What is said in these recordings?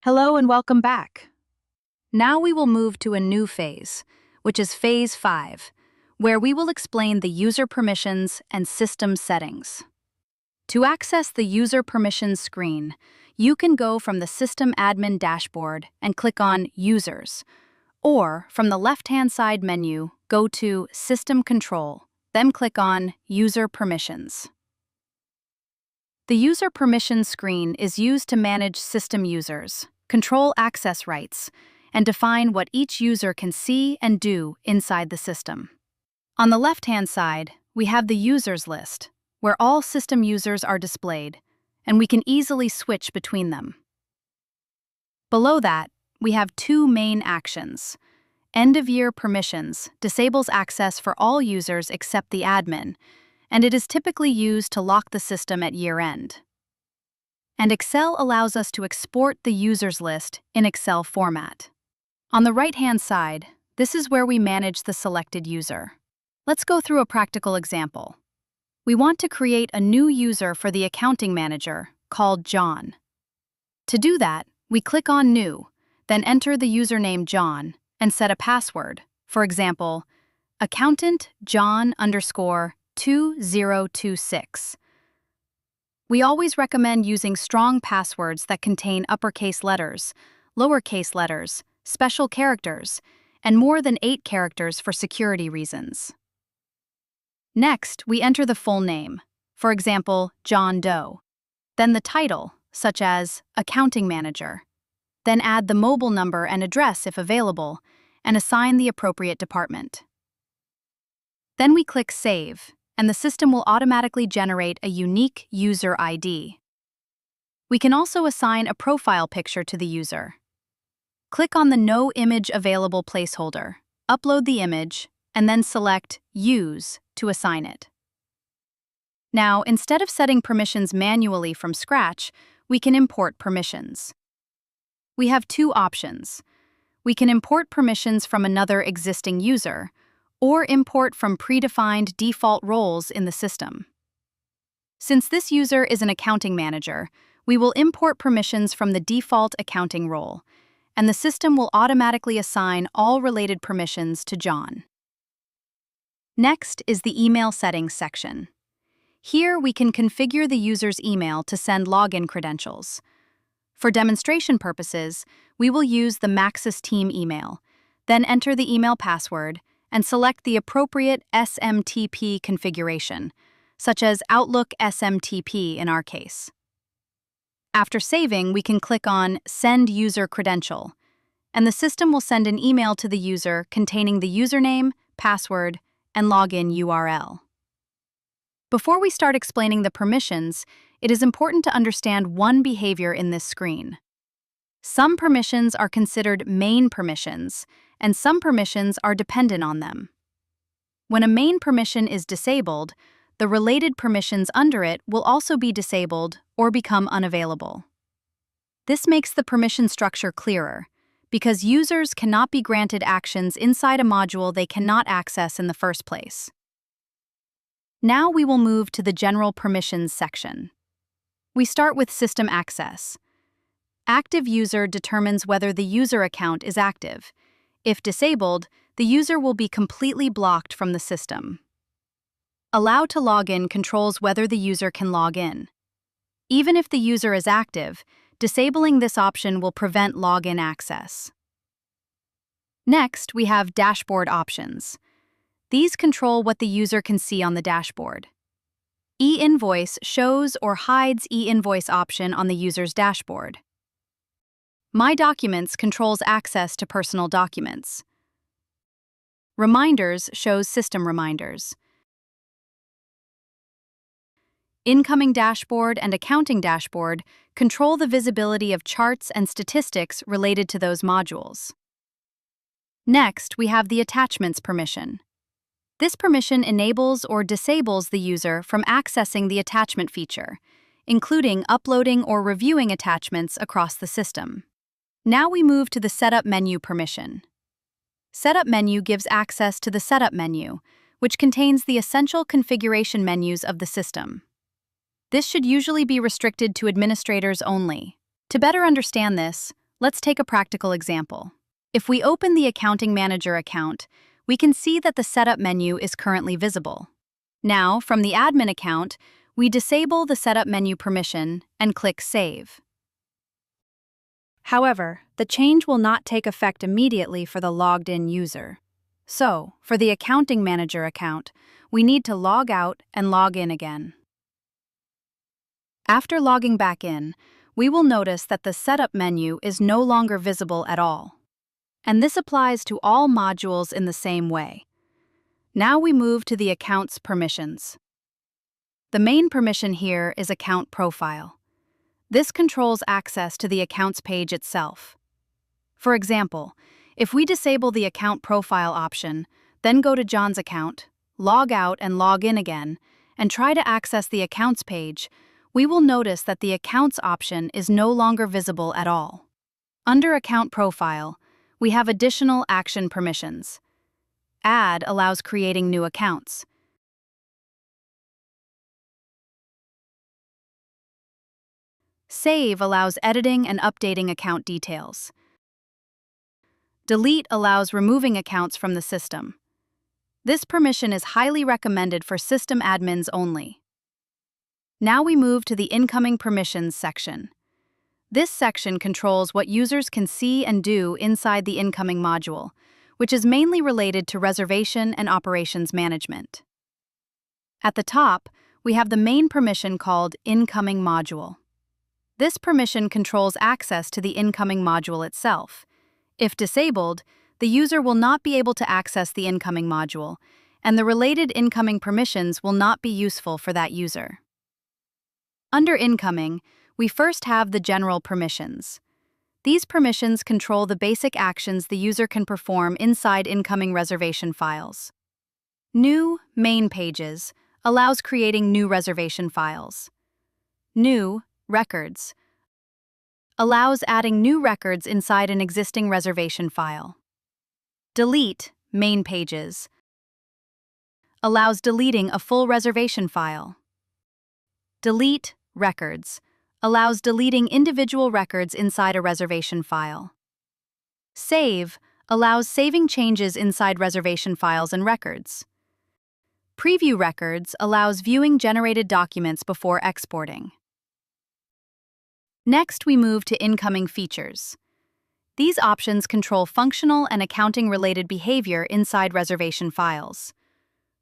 Hello and welcome back. Now we will move to a new phase, which is Phase 5, where we will explain the user permissions and system settings. To access the user permissions screen, you can go from the System Admin dashboard and click on Users, or from the left-hand side menu, go to System Control, then click on User Permissions. The User Permissions screen is used to manage system users, control access rights, and define what each user can see and do inside the system. On the left-hand side, we have the Users list, where all system users are displayed, and we can easily switch between them. Below that, we have two main actions. End-of-year permissions disables access for all users except the admin, and it is typically used to lock the system at year-end. And Excel allows us to export the users list in Excel format. On the right-hand side, this is where we manage the selected user. Let's go through a practical example. We want to create a new user for the accounting manager called John. To do that, we click on New, then enter the username John and set a password. For example, accountant John _ 2026. We always recommend using strong passwords that contain uppercase letters, lowercase letters, special characters, and more than 8 characters for security reasons. Next, we enter the full name, for example, John Doe, then the title, such as Accounting Manager, then add the mobile number and address if available, and assign the appropriate department. Then we click Save, and the system will automatically generate a unique user ID. We can also assign a profile picture to the user. Click on the No Image Available placeholder, upload the image, and then select Use to assign it. Now, instead of setting permissions manually from scratch, we can import permissions. We have two options. We can import permissions from another existing user, or import from predefined default roles in the system. Since this user is an accounting manager, we will import permissions from the default accounting role, and the system will automatically assign all related permissions to John. Next is the Email Settings section. Here we can configure the user's email to send login credentials. For demonstration purposes, we will use the Maxis team email, then enter the email password, and select the appropriate SMTP configuration, such as Outlook SMTP in our case. After saving, we can click on Send User Credential, and the system will send an email to the user containing the username, password, and login URL. Before we start explaining the permissions, it is important to understand one behavior in this screen. Some permissions are considered main permissions, and some permissions are dependent on them. When a main permission is disabled, the related permissions under it will also be disabled or become unavailable. This makes the permission structure clearer, because users cannot be granted actions inside a module they cannot access in the first place. Now we will move to the General Permissions section. We start with System Access. Active User determines whether the user account is active. If disabled, the user will be completely blocked from the system. Allow to log in controls whether the user can log in. Even if the user is active, disabling this option will prevent login access. Next, we have Dashboard Options. These control what the user can see on the dashboard. E-invoice shows or hides e-invoice option on the user's dashboard. My Documents controls access to personal documents. Reminders shows system reminders. Incoming Dashboard and Accounting Dashboard control the visibility of charts and statistics related to those modules. Next, we have the Attachments permission. This permission enables or disables the user from accessing the attachment feature, including uploading or reviewing attachments across the system. Now we move to the Setup menu permission. Setup menu gives access to the Setup menu, which contains the essential configuration menus of the system. This should usually be restricted to administrators only. To better understand this, Let's take a practical example. If we open the Accounting Manager account, we can see that the Setup menu is currently visible. Now, from the Admin account, we disable the Setup menu permission and click Save. However, the change will not take effect immediately for the logged-in user. So, for the Accounting Manager account, we need to log out and log in again. After logging back in, we will notice that the Setup menu is no longer visible at all. And this applies to all modules in the same way. Now we move to the Account's permissions. The main permission here is Account Profile. This controls access to the Accounts page itself. For example, if we disable the Account Profile option, then go to John's account, log out and log in again, and try to access the Accounts page, we will notice that the Accounts option is no longer visible at all. Under Account Profile, we have additional action permissions. Add allows creating new accounts. Save allows editing and updating account details. Delete allows removing accounts from the system. This permission is highly recommended for system admins only. Now we move to the Incoming Permissions section. This section controls what users can see and do inside the incoming module, which is mainly related to reservation and operations management. At the top, we have the main permission called Incoming Module. This permission controls access to the incoming module itself. If disabled, the user will not be able to access the incoming module, and the related incoming permissions will not be useful for that user. Under Incoming, we first have the general permissions. These permissions control the basic actions the user can perform inside incoming reservation files. New Main Pages allows creating new reservation files. New Records allows adding new records inside an existing reservation file. Delete Main Pages allows deleting a full reservation file. Delete Records allows deleting individual records inside a reservation file. Save allows saving changes inside reservation files and records. Preview Records allows viewing generated documents before exporting. Next, we move to Incoming Features. These options control functional and accounting-related behavior inside reservation files.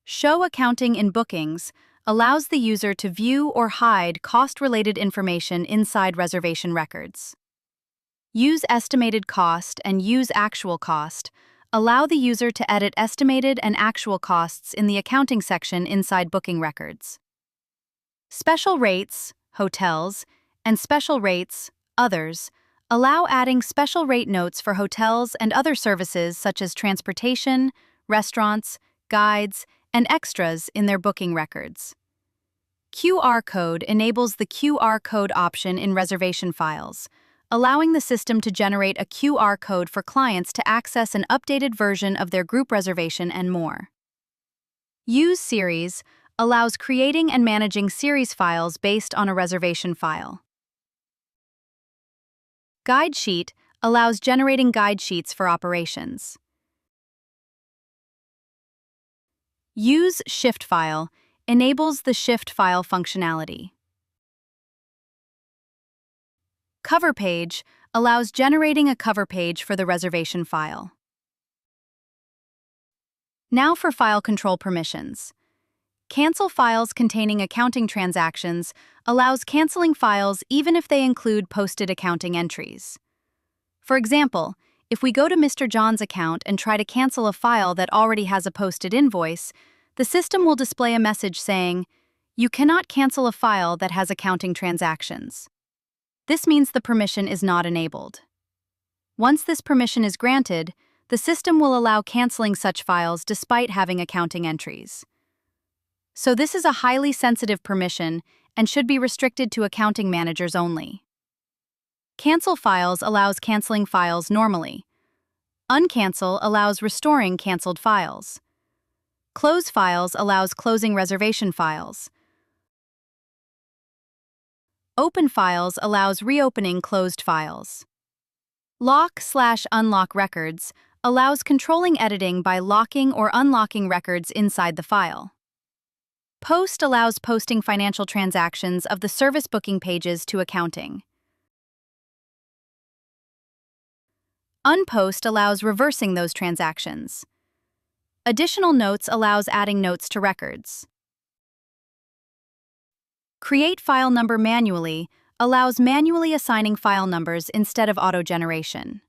Show Accounting in Bookings allows the user to view or hide cost-related information inside reservation records. Use Estimated Cost and Use Actual Cost allow the user to edit estimated and actual costs in the accounting section inside booking records. Special Rates, Hotels, and Special Rates, Others, allow adding special rate notes for hotels and other services such as transportation, restaurants, guides, and extras in their booking records. QR Code enables the QR Code option in reservation files, allowing the system to generate a QR code for clients to access an updated version of their group reservation and more. Use Series allows creating and managing series files based on a reservation file. Guide Sheet allows generating guide sheets for operations. Use Shift File enables the Shift File functionality. Cover Page allows generating a cover page for the reservation file. Now for File Control Permissions. Cancel files containing accounting transactions allows canceling files even if they include posted accounting entries. For example, if we go to Mr. John's account and try to cancel a file that already has a posted invoice, the system will display a message saying, "You cannot cancel a file that has accounting transactions." This means the permission is not enabled. Once this permission is granted, the system will allow canceling such files despite having accounting entries. So this is a highly sensitive permission and should be restricted to accounting managers only. Cancel Files allows canceling files normally. Uncancel allows restoring canceled files. Close Files allows closing reservation files. Open Files allows reopening closed files. Lock/unlock records allows controlling editing by locking or unlocking records inside the file. Post allows posting financial transactions of the service booking pages to accounting. Unpost allows reversing those transactions. Additional notes allows adding notes to records. Create file number manually allows manually assigning file numbers instead of auto-generation.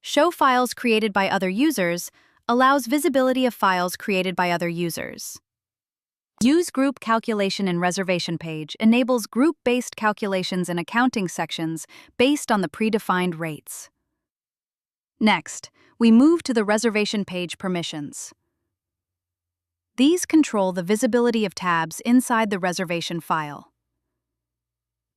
Show files created by other users allows visibility of files created by other users. Use group calculation in reservation page enables group-based calculations in accounting sections based on the predefined rates. Next, we move to the reservation page permissions. These control the visibility of tabs inside the reservation file.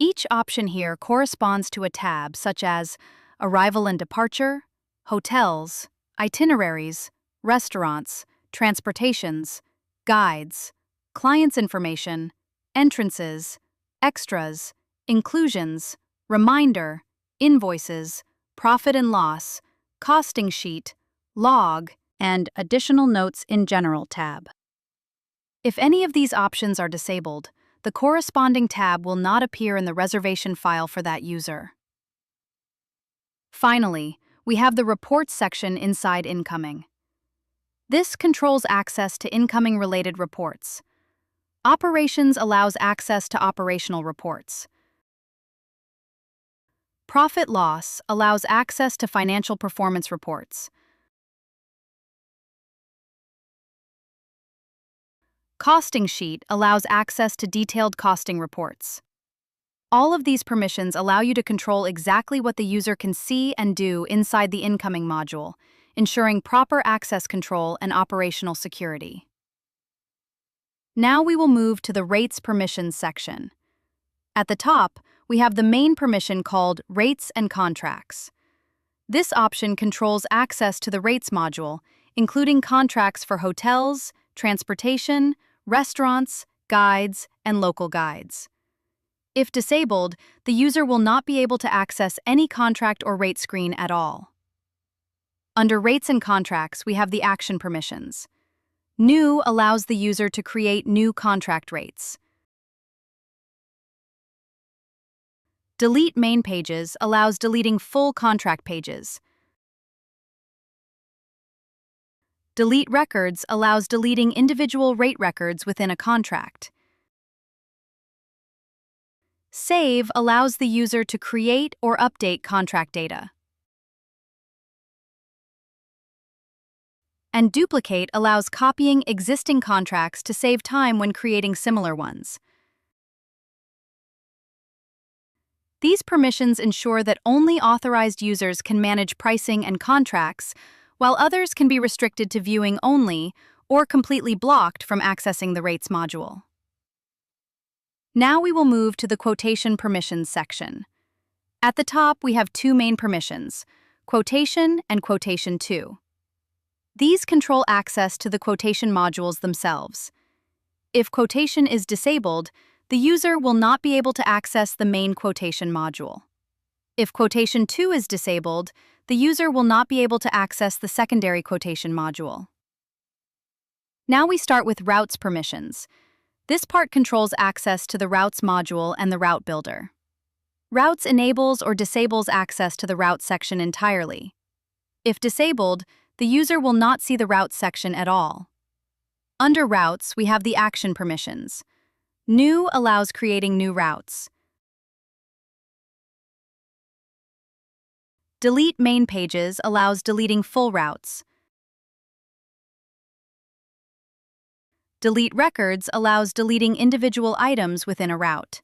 Each option here corresponds to a tab such as Arrival and Departure, Hotels, Itineraries, Restaurants, Transportations, Guides, Clients Information, Entrances, Extras, Inclusions, Reminder, Invoices, Profit and Loss, Costing Sheet, Log, and Additional Notes in General tab. If any of these options are disabled, the corresponding tab will not appear in the reservation file for that user. Finally, we have the Reports section inside Incoming. This controls access to incoming-related reports. Operations allows access to operational reports. Profit/loss allows access to financial performance reports. Costing Sheet allows access to detailed costing reports. All of these permissions allow you to control exactly what the user can see and do inside the incoming module, ensuring proper access control and operational security. Now we will move to the Rates Permissions section. At the top, we have the main permission called Rates and Contracts. This option controls access to the Rates module, including contracts for hotels, transportation, restaurants, guides, and local guides. If disabled, the user will not be able to access any contract or rate screen at all. Under Rates and Contracts, we have the Action Permissions. New allows the user to create new contract rates. Delete Main Pages allows deleting full contract pages. Delete Records allows deleting individual rate records within a contract. Save allows the user to create or update contract data. And Duplicate allows copying existing contracts to save time when creating similar ones. These permissions ensure that only authorized users can manage pricing and contracts, while others can be restricted to viewing only or completely blocked from accessing the Rates module. Now we will move to the Quotation Permissions section. At the top, we have two main permissions, Quotation and Quotation 2. These control access to the quotation modules themselves. If quotation is disabled, the user will not be able to access the main quotation module. If Quotation 2 is disabled, the user will not be able to access the secondary quotation module. Now we start with Routes Permissions. This part controls access to the Routes module and the Route Builder. Routes enables or disables access to the Routes section entirely. If disabled, the user will not see the Routes section at all. Under Routes, we have the Action Permissions. New allows creating new routes. Delete Main Pages allows deleting full routes. Delete Records allows deleting individual items within a route.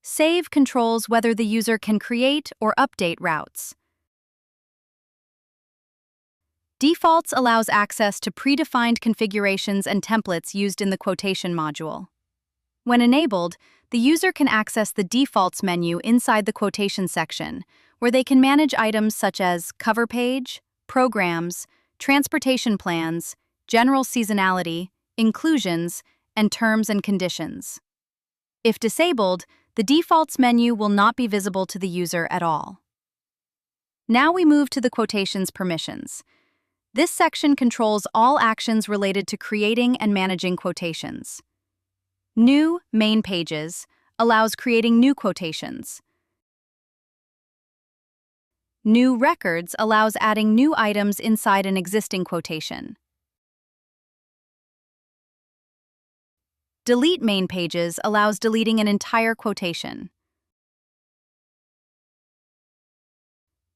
Save controls whether the user can create or update routes. Defaults allows access to predefined configurations and templates used in the quotation module. When enabled, the user can access the Defaults menu inside the quotation section, where they can manage items such as cover page, programs, transportation plans, general seasonality, inclusions, and terms and conditions. If disabled, the defaults menu will not be visible to the user at all. Now we move to the Quotations Permissions. This section controls all actions related to creating and managing quotations. New Main Pages allows creating new quotations. New Records allows adding new items inside an existing quotation. Delete Main Pages allows deleting an entire quotation.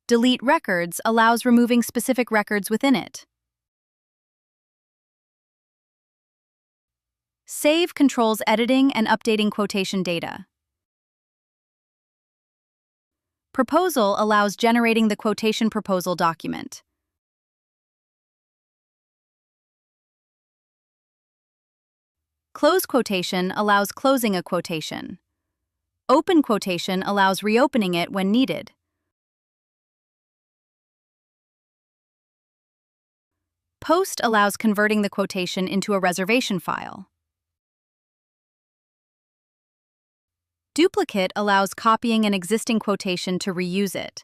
Delete Records allows removing specific records within it. Save controls editing and updating quotation data. Proposal allows generating the quotation proposal document. Close quotation allows closing a quotation. Open quotation allows reopening it when needed. Post allows converting the quotation into a reservation file. Duplicate allows copying an existing quotation to reuse it.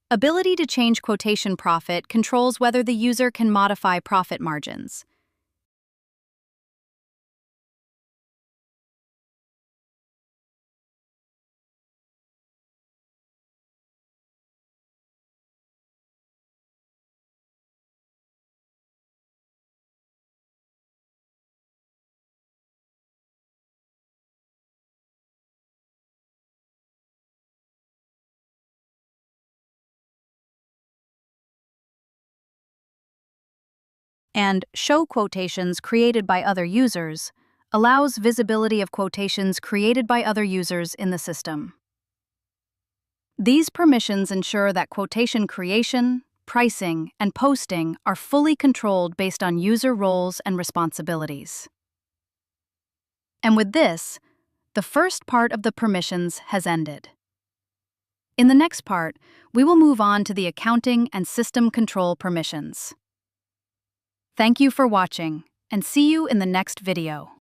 Ability to change quotation profit controls whether the user can modify profit margins. And Show Quotations Created by Other Users allows visibility of quotations created by other users in the system. These permissions ensure that quotation creation, pricing, and posting are fully controlled based on user roles and responsibilities. And with this, the first part of the permissions has ended. In the next part, we will move on to the accounting and system control permissions. Thank you for watching, and see you in the next video.